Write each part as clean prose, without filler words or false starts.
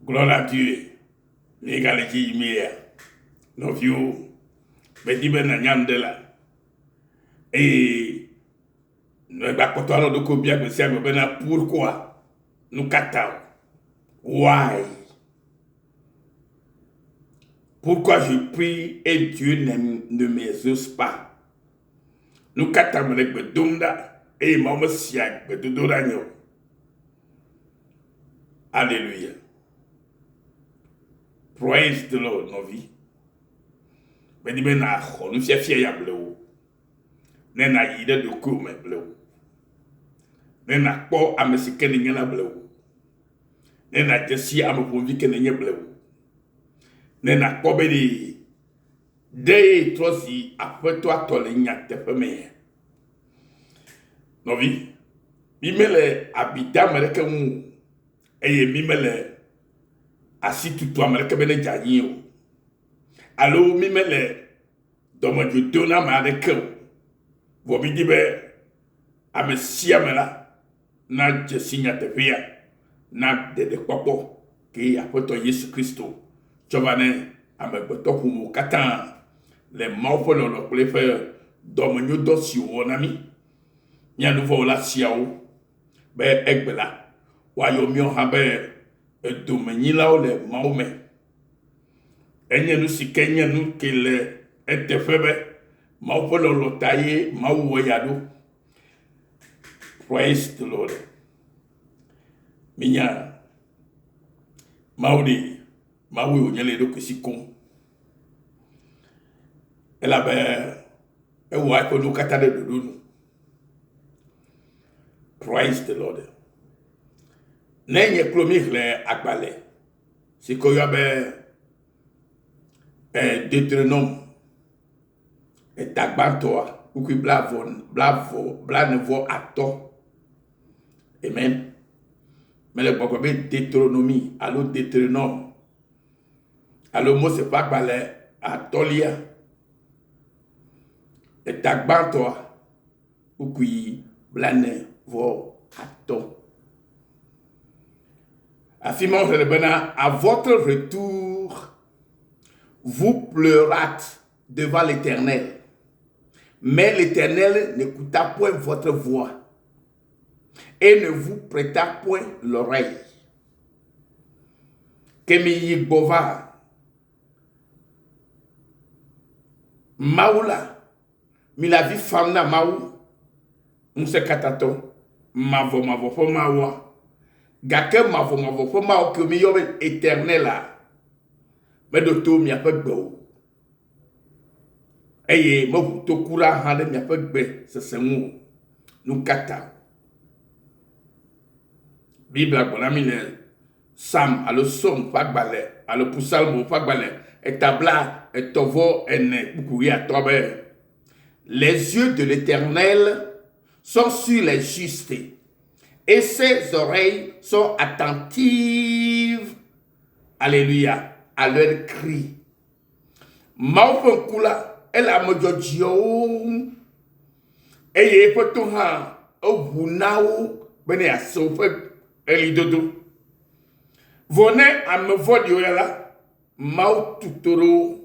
Gloire à Dieu. L'égalité immédiate. Nos vieux. Mais dis ben n'yam de là. Et nous avons pas de combien de c'est mais pourquoi nous catons. Why? Pourquoi je prie et Dieu ne m'exauce pas? Nous catons avec le domda et maman siak le dodoranyo. Alléluia. Praise the Lord, nos vies. Mais dis ben na nous sommes fiers ya bleu. Nena yide de kou me bleu. Nena po amesike ni nyana bleu. Nena jesi amoponvi ke nenye bleu. Nena po be di de trosi après toi tole nyate feme. No vi. Mimele abita mereke mu. Eye mimele asitu to mereke bene janyi o. Allo mimele domo jodona mareke. Vobi dibe amesia mela na jesinya tepia na de popo ki apoto Yesu Kristo chovane amegbeto humo katan le maufo lo plefe domonyo dosi wonami nya nouveau la siao be egbela wa yo mi on habe domenyi la o le maume enye nu sikenya nu kele etefebe maufo lo taye mau yado. Praise the Lord. Minya maudi maui onyele do kusikon. Ela be wa ko no kata de dodonu. Praise the Lord. Nenye promis le agbale. Si ko yo be Deutéronome et tagbantoa ou qui blanevo ato. Amen. Mais le problème est Deutéronomie, allo Deutéronome. Allo mo c'est pas balé à tolia. Et tagbantoa ou qui blanevo ato. Affirmons le bena à votre retour, vous pleurâtes devant l'Éternel. Mais l'Éternel n'écouta point votre voix et ne vous prêta point l'oreille. Kemi yibova maula mi la vie femme na maou mse katato mavo fo mawa gake mavo fo maou que mi yobe Éternel là mais de tout mi a pas gbo. Eye mo to kura hande mi afa gbe sesemu nu kata Bible bonami le Sam alo som fagbale alo pusalmo fagbale etabla etovo ene bukuri atobe. Les yeux de l'Éternel sont sur les justes et ses oreilles sont attentives, alléluia, à leur cri. Maufon kula elle a mojojo eye poto ha obunao bene asofe elidodo vone amevodio yala mau tutoro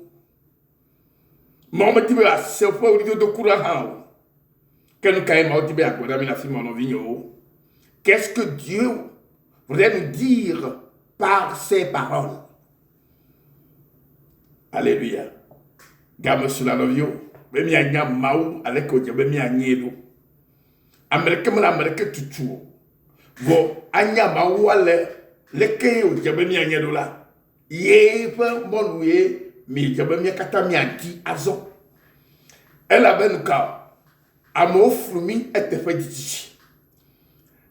mometibe asofe elidodo kura ha ken kai mautibe akoda mi la fimo vigno. Qu'est-ce que Dieu voudrait nous dire par ces paroles? Alléluia. Gamme sur la novio, be mi anya mau avec o be mi anyedo. Amerika mala Amerika tutu. Vo anya mau wale leke o be mi anyedo la. Ye fa monwe mi be mi kata mi anti azo. Ela benuka amo flumi etefe diti.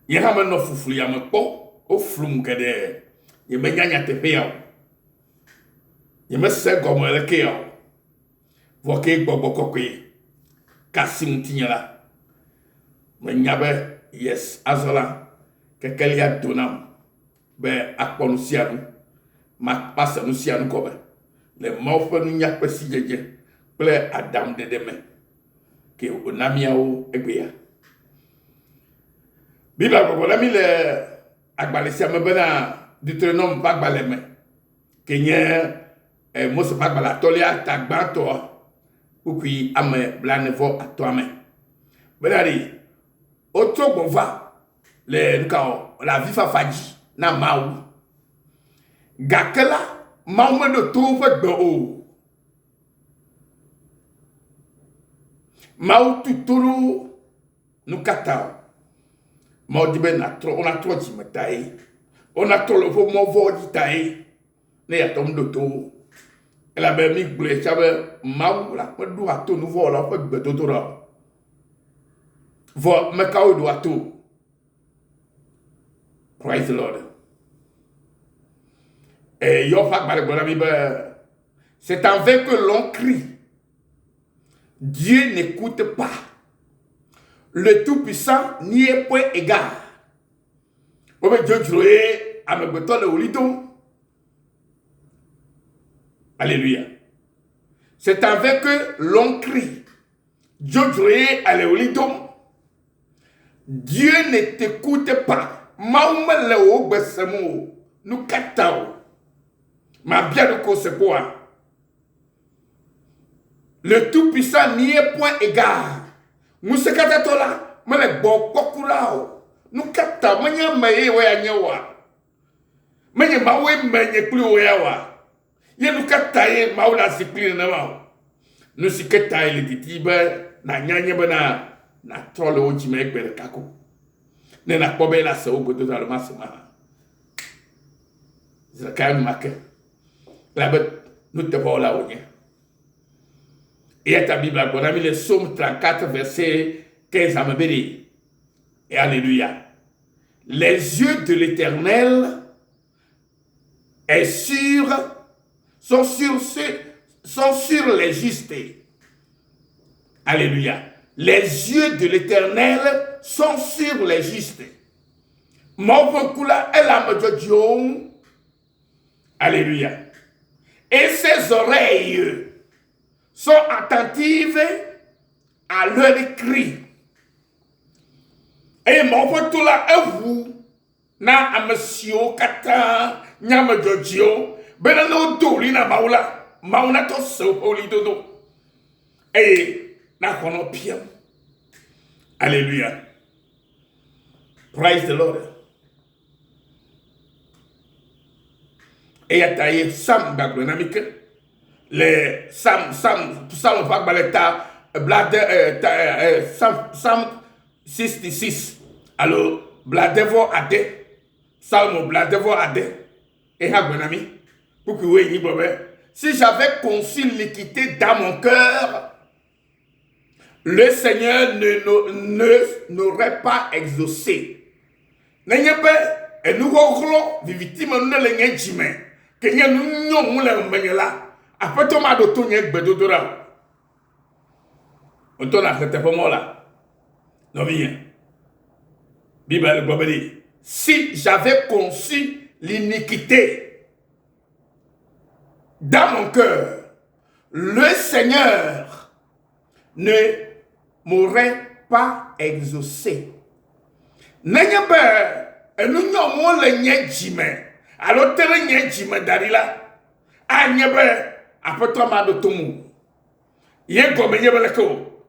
Ye ha no fufulu ya mpo o flum kede. Ye be nyanya tefe ya. Ye me se gomo leke ya. Voke gbogbo kokwe kasim tinyala menyabe yes azola kekelia donam be akponusianu ma passa nusianu kobe le mawfe nu nyakpe sijeje ple adam de deme ke onamiao egbeya Bibla gbogbo la mi le agbalesia mebena Deutéronome pas baleme. Kenya Mose pas bala tolia tagbanto. Ou puis ame blanevo à toi même. Benari auto bova le la vie fafaji na maou. Gakela maou me de tout fait de haut. Maou tuturu nous kata. Maou di ben on a trop di metai. On a trop le faux mo di tai. Ne ya tom de tout. Elle a bien mis blé chabe maou la ko do ato nouveau la ko gbe to ra. Vo me ka o do ato. Praise the Lord. Et yo fa bare bona mi ba. C'est en vain que l'on crie. Dieu n'écoute pas. Le Tout-Puissant n'y est point égard. Obe Dieu a me beto le olito. Alléluia. C'est en vain que l'on crie. Dieu a le olito. Dieu ne t'écoute pas. Mauma le o besemo. Nous katao. Ma bien de cause quoi. Le Tout-Puissant n'y est point égard. Musekata tola, mele bo kokurao. Nou kata manya maye we anyewa. Manye mawe menye kuli we yawa. Ye nou kata ye maula sikli na ma. Nou siketa ile titiba na nyanye bana na trole o jime ekbere kako. Ne na kobe la se o godo za ma sema. Zakan make. La bet nou te vola onye. Et ta Bible, on a mis le psaume 34, verset 15 à me bénir. Et alléluia. Les yeux de l'Éternel sont sur les justes. Alléluia. Les yeux de l'Éternel sont sur les justes. Mon vokula est la me. Alléluia. Et ses oreilles sont attentives à leur cri. Et mon pote là est vous na amesio kata nyama jojo bena no doli na maula to so poli dodo. Et na kono piem. Alléluia. Praise the Lord. Et ataye sam bagronamique. Les Psalm Baleta, Psalm 66. Alors, Bladevo Ade, Psalm Bladevo Ade, et Habonami, pour que vous ayez si j'avais conçu l'équité dans mon cœur, le Seigneur n'aurait pas exaucé. N'ayez pas, et nous regrons, victimes de l'engagement, que nous n'avons pas. Après tout, je suis bedodora. On tourne à cette forme-là. Non, bien. Bible, dit, si j'avais conçu l'iniquité dans mon cœur, le Seigneur ne m'aurait pas exaucé. N'ayez pas, et nous n'avons le nyejime. Alors, tu es nyejime d'Arila. Ah, n'y a pas. Après toi, ma de tout le monde. Il y a un comme il ko.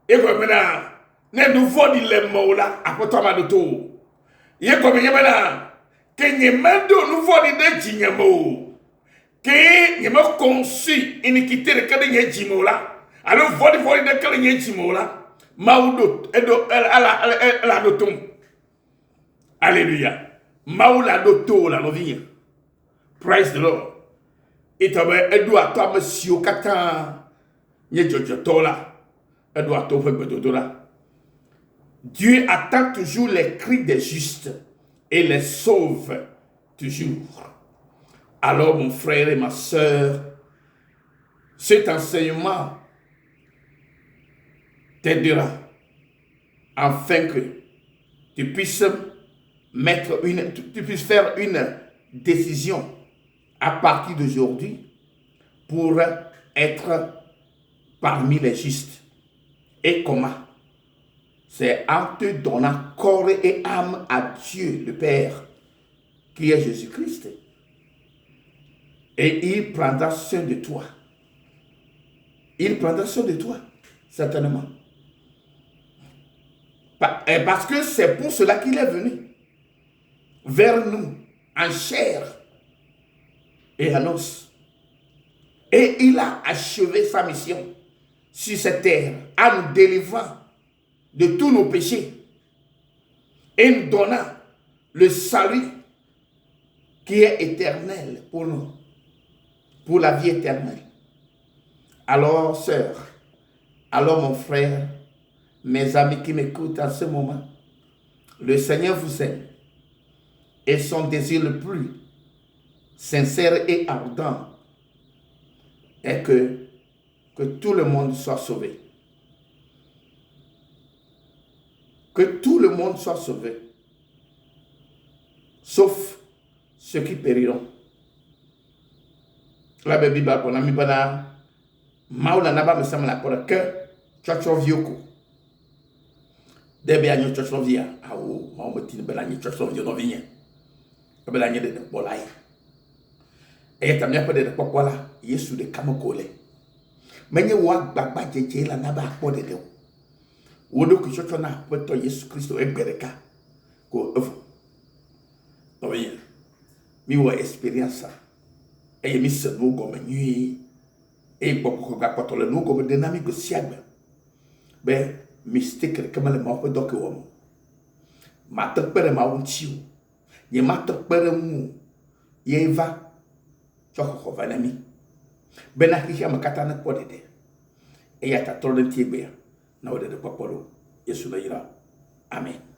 Et comme na, ne nouveau dit les mots là. Après toi, ma de tout. Il y a comme il y a là. Que n'y a de nouveau dit de jignamo. Que n'y a conçu iniquité de que n'y a jimo là. Alors vodi de que n'y a jimo là. Maoudo et de la de tout. Alléluia. Maoula de tout la lovie. Praise the Lord. Et tu as toi, monsieur, Katan, Dieu attend toujours les cris des justes et les sauve toujours. Alors, mon frère et ma soeur, cet enseignement t'aidera afin que tu puisses faire une décision à partir d'aujourd'hui pour être parmi les justes. Et comment? C'est en te donnant corps et âme à Dieu le Père qui est Jésus-Christ. Et il prendra soin de toi. Il prendra soin de toi, certainement. Parce que c'est pour cela qu'il est venu vers nous, en chair et en os. Et il a achevé sa mission sur cette terre en nous délivrant de tous nos péchés et nous donnant le salut qui est éternel pour nous, pour la vie éternelle. Alors, sœur, alors mon frère, mes amis qui m'écoutent en ce moment, le Seigneur vous aime et son désir le plus sincère et ardent est que tout le monde soit sauvé. Que tout le monde soit sauvé, sauf ceux qui périront. La Bible a mis bana maula naba me samala pour que chocho vioko. Debe anyo chocho via awo ma mo tin bela anyo chocho via no vinye. Bela anyo de bolai. E tamya pa de pokola Yesu de kamakole. Menye wa gbagba jeje la naba po de de. Wodo ku chocho na poto Yesu Kristo egbereka ko efu. No vinye. Mi wa experience et mi se no go menyi e boko ga patole no go dynamique siagba be mistake kama le ma ko doke wo mo ma te pere ma unchiu ye ma te pere mu ye va choko ko vanami be na ki ma kata na ko de e ya ta tole tie be na wo de popolo Yesu la ira amen.